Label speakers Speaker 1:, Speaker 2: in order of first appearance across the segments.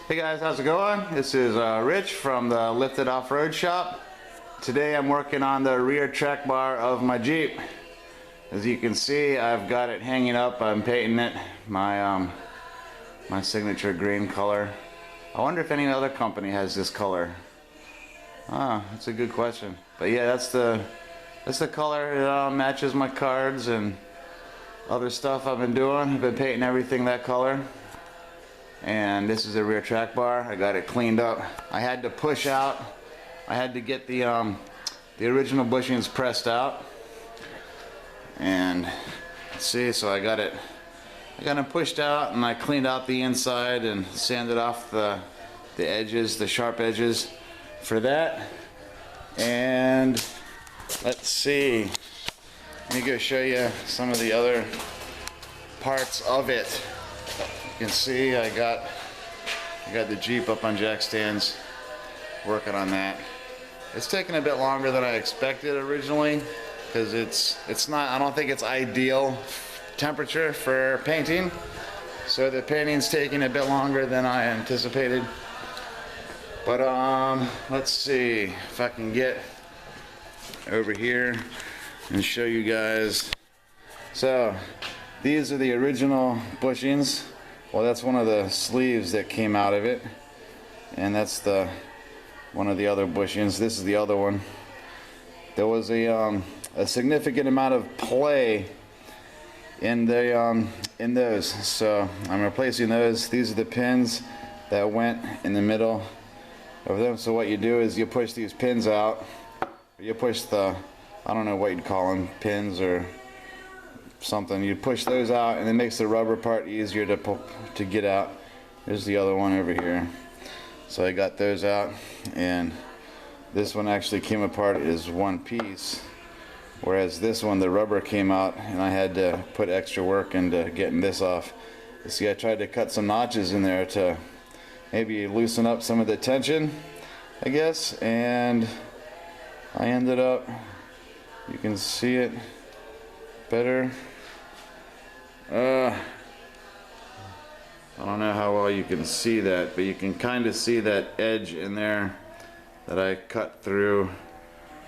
Speaker 1: Hey guys, how's it going? This is Rich from the Lifted Off-Road Shop. Today I'm working on the rear track bar of my Jeep. As you can see, I've got it hanging up. I'm painting it my signature green color. I wonder if any other company has this color. That's a good question. But yeah, that's the color. It matches my cards and other stuff I've been doing. I've been painting everything that color. And this is a rear track bar. I got it cleaned up. I had to push out. I had to get the original bushings pressed out. And see, so I got it pushed out, and I cleaned out the inside and sanded off the edges, the sharp edges for that. And let's see. Let me go show you some of the other parts of it. You can see I got the Jeep up on jack stands, working on that. It's taken a bit longer than I expected originally, because it's not, I don't think it's ideal temperature for painting. So the painting's taking a bit longer than I anticipated. But let's see if I can get over here and show you guys. So these are the original bushings. Well, that's one of the sleeves that came out of it, and that's one of the other bushings. This is the other one. There was a significant amount of play in those, so I'm replacing those. These are the pins that went in the middle of them. So what you do is you push these pins out. You push the, I don't know what you'd call them, pins or something. You push those out, and it makes the rubber part easier to get out. There's the other one over here. So I got those out, and this one actually came apart as one piece, whereas this one, the rubber came out, and I had to put extra work into getting this off. See, I tried to cut some notches in there to maybe loosen up some of the tension, I guess, and I ended up, you can see it better. I don't know how well you can see that, but you can kind of see that edge in there that I cut through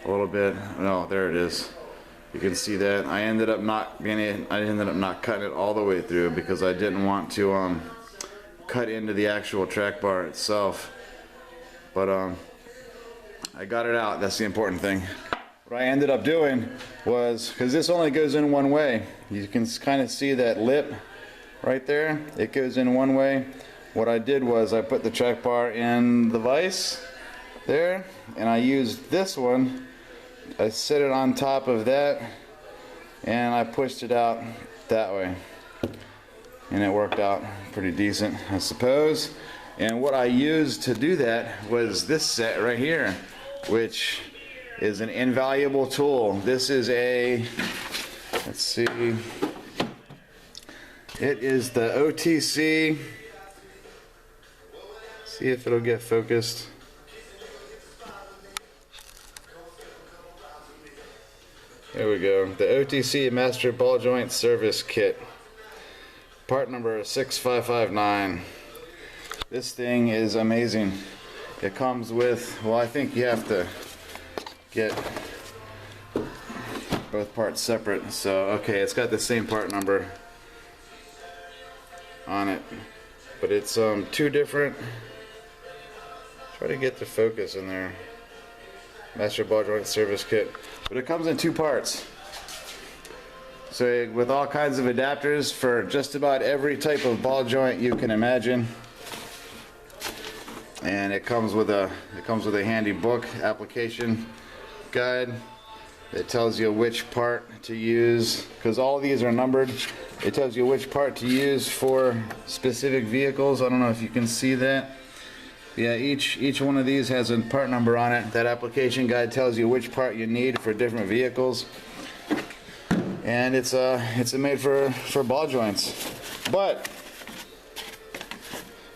Speaker 1: a little bit. No, there it is. You can see that. I ended up not cutting it all the way through because I didn't want to cut into the actual track bar itself. But I got it out. That's the important thing. What I ended up doing was, because this only goes in one way, you can kind of see that lip right there. It goes in one way. What I did was I put the track bar in the vise there, and I used this one. I set it on top of that, and I pushed it out that way, and it worked out pretty decent, I suppose. And what I used to do that was this set right here, which is an invaluable tool. This is a, let's see, it is the OTC, see if it'll get focused. There we go, the OTC Master Ball Joint Service Kit, part number 6559. This thing is amazing. It comes with, well, I think you have to get both parts separate. So okay, it's got the same part number on it, but it's two different, try to get the focus in there, Master Ball Joint Service Kit, but it comes in two parts. So with all kinds of adapters for just about every type of ball joint you can imagine. And it comes with a handy book, application guide that tells you which part to use, because all of these are numbered. It tells you which part to use for specific vehicles. I don't know if you can see that. Yeah, each one of these has a part number on it. That application guide tells you which part you need for different vehicles. And it's made for ball joints. But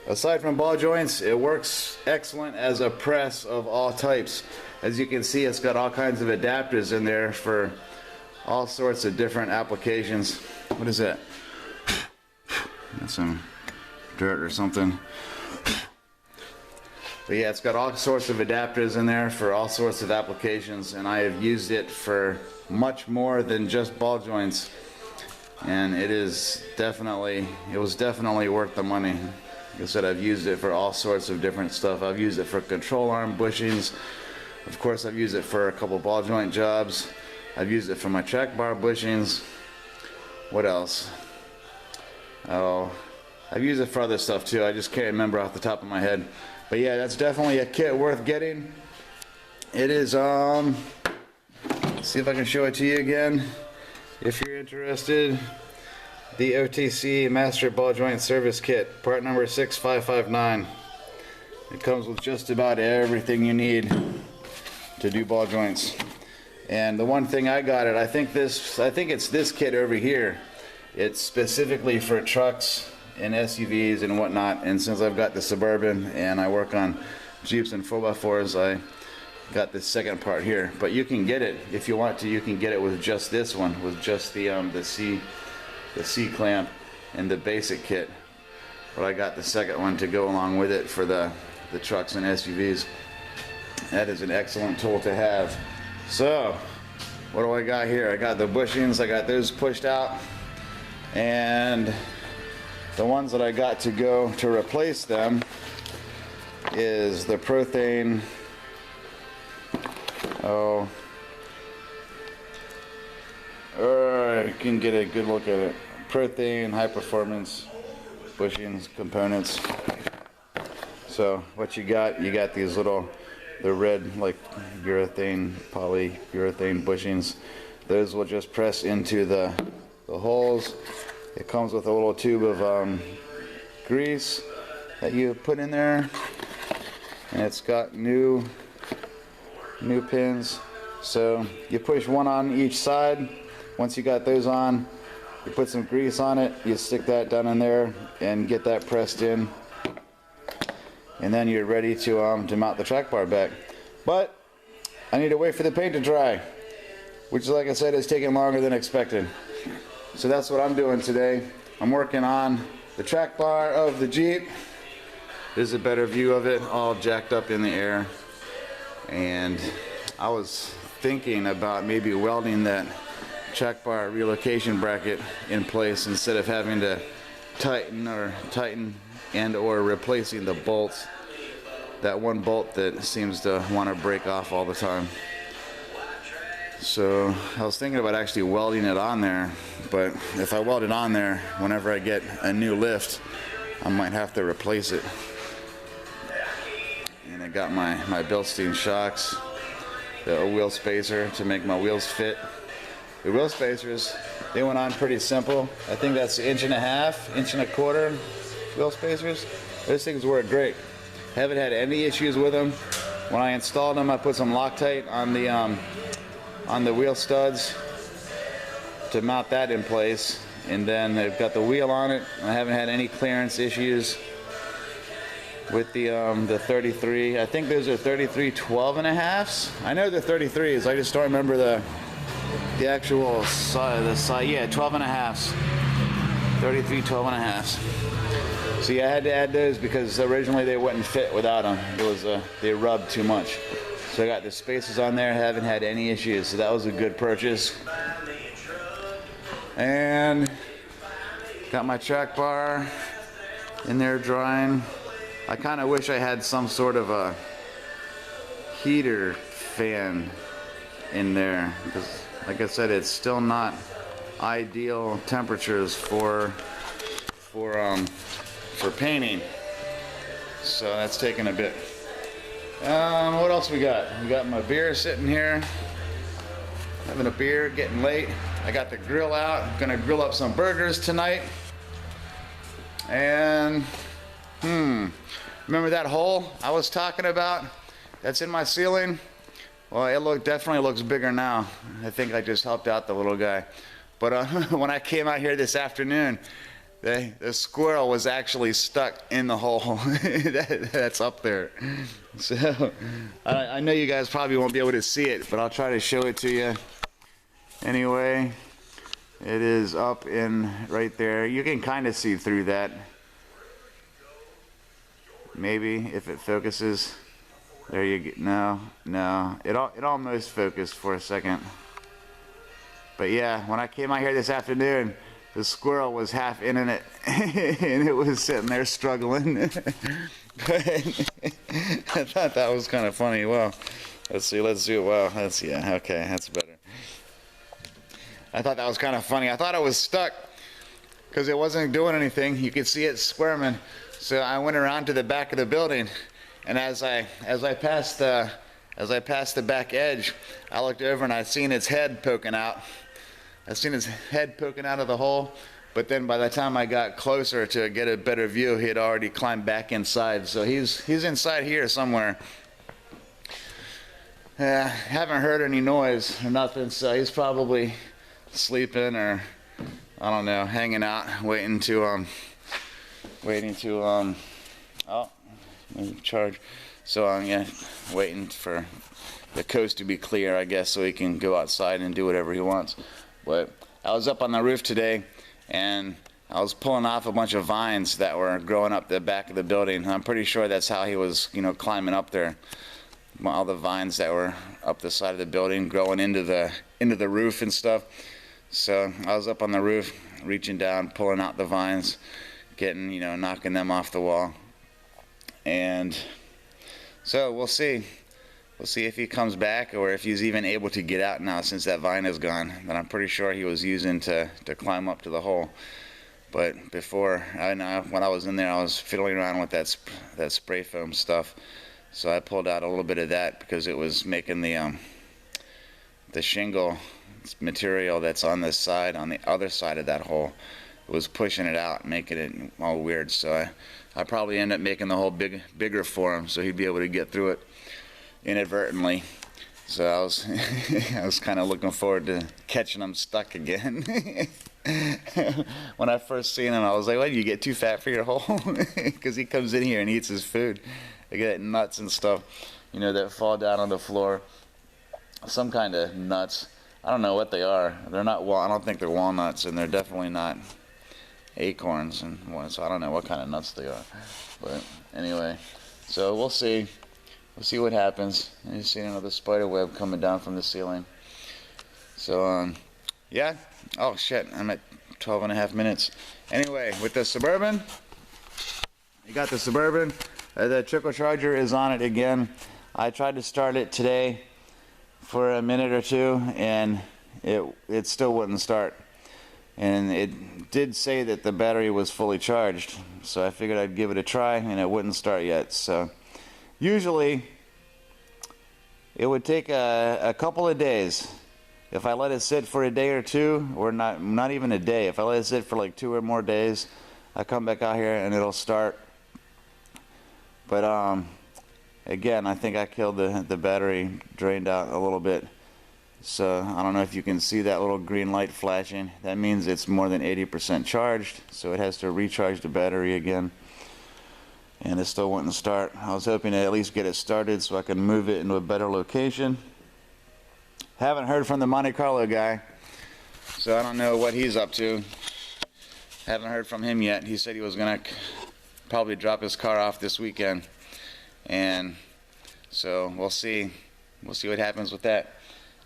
Speaker 1: aside from ball joints, it works excellent as a press of all types. As you can see, it's got all kinds of adapters in there for all sorts of different applications. What is that? That's some dirt or something. But yeah, it's got all sorts of adapters in there for all sorts of applications, and I have used it for much more than just ball joints. And it was definitely worth the money. Like I said, I've used it for all sorts of different stuff. I've used it for control arm bushings. Of course, I've used it for a couple ball joint jobs. I've used it for my track bar bushings. What else? Oh, I've used it for other stuff too. I just can't remember off the top of my head. But yeah, that's definitely a kit worth getting. It is, see if I can show it to you again. If you're interested, the OTC Master Ball Joint Service Kit, part number 6559. It comes with just about everything you need to do ball joints. And the one thing I got it, I think it's this kit over here. It's specifically for trucks and SUVs and whatnot, and since I've got the Suburban and I work on Jeeps and 4x4s, I got this second part here. But you can get it, if you want to, you can get it with just this one, with just the C clamp and the basic kit. But I got the second one to go along with it for the trucks and SUVs. That is an excellent tool to have. So, what do I got here? I got the bushings, I got those pushed out, and the ones that I got to go to replace them is the Prothane, you can get a good look at it. Prothane high performance bushings components. So what you got these little, the red like urethane, polyurethane bushings. Those will just press into the holes. It comes with a little tube of grease that you put in there, and it's got new pins. So you push one on each side. Once you got those on, you put some grease on it, you stick that down in there and get that pressed in, and then you're ready to mount the track bar back. But I need to wait for the paint to dry, which, like I said, is taking longer than expected. So that's what I'm doing today. I'm working on the track bar of the Jeep. There's a better view of it, all jacked up in the air. And I was thinking about maybe welding that track bar relocation bracket in place instead of having to tighten and or replacing the bolts. That one bolt that seems to want to break off all the time. So I was thinking about actually welding it on there, but if I weld it on there, whenever I get a new lift, I might have to replace it. And I got my Bilstein shocks, the wheel spacer to make my wheels fit. The wheel spacers, they went on pretty simple. I think that's 1.5 inch, 1.25 inch wheel spacers. Those things work great. Haven't had any issues with them. When I installed them, I put some Loctite on the wheel studs to mount that in place, and then they've got the wheel on it. I haven't had any clearance issues with the 33. I think those are 33 12.5s. I know the 33s. I just don't remember the actual size. Yeah, 12.5s. 33 12.5s. See, I had to add those because originally they wouldn't fit without them. It was they rubbed too much. So I got the spacers on there. Haven't had any issues. So that was a good purchase. And got my track bar in there drying. I kind of wish I had some sort of a heater fan in there because, like I said, it's still not ideal temperatures for painting. So that's taking a bit. What else we got? We got my beer sitting here. Having a beer, getting late. I got the grill out. I'm gonna grill up some burgers tonight. And remember that hole I was talking about that's in my ceiling? Well, it definitely looks bigger now. I think I just helped out the little guy. But when I came out here this afternoon, the squirrel was actually stuck in the hole that's up there. So I know you guys probably won't be able to see it, but I'll try to show it to you. Anyway, it is up in right there. You can kind of see through that. Maybe if it focuses. There you go. No. It almost focused for a second. But yeah, when I came out here this afternoon, the squirrel was half in it, and it was sitting there struggling. But I thought that was kind of funny. Well, let's see. Wow, yeah, okay, that's better. I thought that was kind of funny. I thought it was stuck because it wasn't doing anything. You could see it squirming. So I went around to the back of the building, and as I passed the back edge, I looked over and I seen its head poking out. I seen his head poking out of the hole, but then by the time I got closer to get a better view, he had already climbed back inside. So he's inside here somewhere. Haven't heard any noise or nothing, so he's probably sleeping or I don't know, hanging out, waiting to charge. So yeah, waiting for the coast to be clear, I guess, so he can go outside and do whatever he wants. But I was up on the roof today, and I was pulling off a bunch of vines that were growing up the back of the building. I'm pretty sure that's how he was, climbing up there. All the vines that were up the side of the building, growing into the roof and stuff. So I was up on the roof, reaching down, pulling out the vines, getting, knocking them off the wall. And so we'll see. We'll see if he comes back or if he's even able to get out now since that vine is gone that I'm pretty sure he was using to climb up to the hole. But before, when I was in there, I was fiddling around with that spray foam stuff. So I pulled out a little bit of that because it was making the shingle material that's on this side, on the other side of that hole, it was pushing it out, making it all weird. So I probably end up making the hole bigger for him so he'd be able to get through it inadvertently. So I was I was kind of looking forward to catching him stuck again. When I first seen him, I was like, "What? You get too fat for your hole?" Because he comes in here and eats his food. They get nuts and stuff, that fall down on the floor. Some kind of nuts. I don't know what they are. They're not. I don't think they're walnuts, and they're definitely not acorns. And so I don't know what kind of nuts they are. But anyway, so we'll see. We'll see what happens. I just seen another spider web coming down from the ceiling. So, yeah. Oh, shit. I'm at 12.5 minutes. Anyway, with the Suburban, you got the Suburban. The trickle charger is on it again. I tried to start it today for a minute or two, and it still wouldn't start. And it did say that the battery was fully charged, so I figured I'd give it a try, and it wouldn't start yet. So usually it would take a couple of days. If I let it sit for a day or two, or not even a day, if I let it sit for like 2 or more days, I come back out here and it'll start. But again, I think I killed the battery, drained out a little bit. So I don't know if you can see that little green light flashing. That means it's more than 80% charged, so it has to recharge the battery again. And it still wouldn't start. I was hoping to at least get it started so I can move it into a better location. Haven't heard from the Monte Carlo guy, so I don't know what he's up to. Haven't heard from him yet. He said he was gonna probably drop his car off this weekend, and so we'll see. We'll see what happens with that.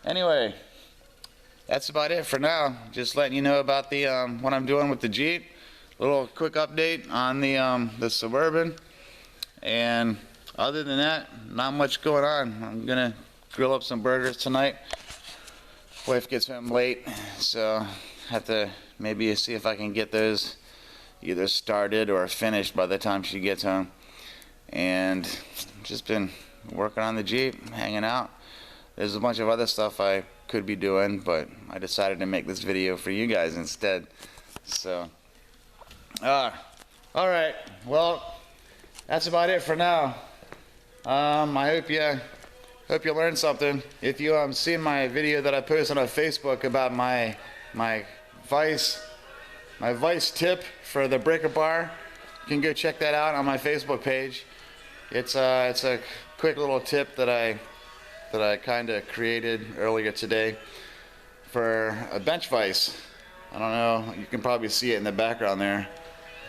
Speaker 1: Anyway, that's about it for now. Just letting you know about the what I'm doing with the Jeep. Little quick update on the Suburban, and other than that, not much going on. I'm gonna grill up some burgers tonight. Wife gets home late, so have to maybe see if I can get those either started or finished by the time she gets home. And just been working on the Jeep, hanging out. There's a bunch of other stuff I could be doing, but I decided to make this video for you guys instead. So alright, well, that's about it for now. I hope you learned something. If you seen my video that I posted on Facebook about my vice tip for the breaker bar, you can go check that out on my Facebook page. It's a quick little tip that I kind of created earlier today for a bench vise. I don't know, you can probably see it in the background there.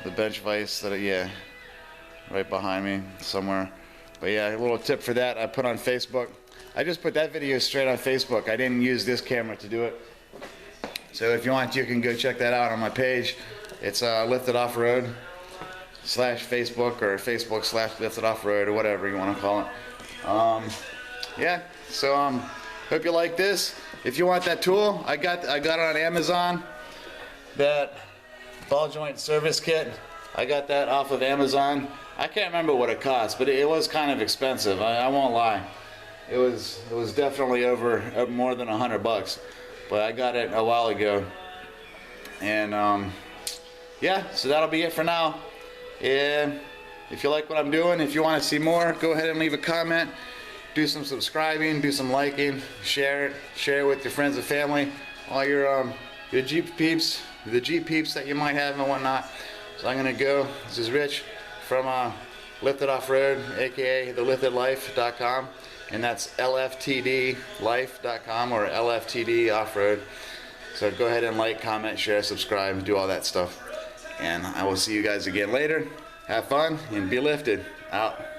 Speaker 1: The bench vise that right behind me somewhere. But yeah, a little tip for that I put on Facebook. I just put that video straight on Facebook. I didn't use this camera to do it. So if you want, you can go check that out on my page. It's Lifted Off-Road /Facebook or Facebook /Lifted Off-Road or whatever you want to call it. Yeah, so hope you like this. If you want that tool, I got it on Amazon. That ball joint service kit, I got that off of Amazon. I can't remember what it cost, but it was kind of expensive. I won't lie. It was definitely over more than $100, but I got it a while ago. And yeah, so that'll be it for now. And if you like what I'm doing, if you want to see more, go ahead and leave a comment. Do some subscribing, do some liking, share it with your friends and family, all your Jeep peeps, the Jeep peeps that you might have and whatnot. So I'm gonna go. This is Rich from Lifted Off-Road, aka theliftedlife.com, and that's lftdlife.com or LFTD Off-Road. So go ahead and like, comment, share, subscribe, do all that stuff. And I will see you guys again later. Have fun and be lifted. Out.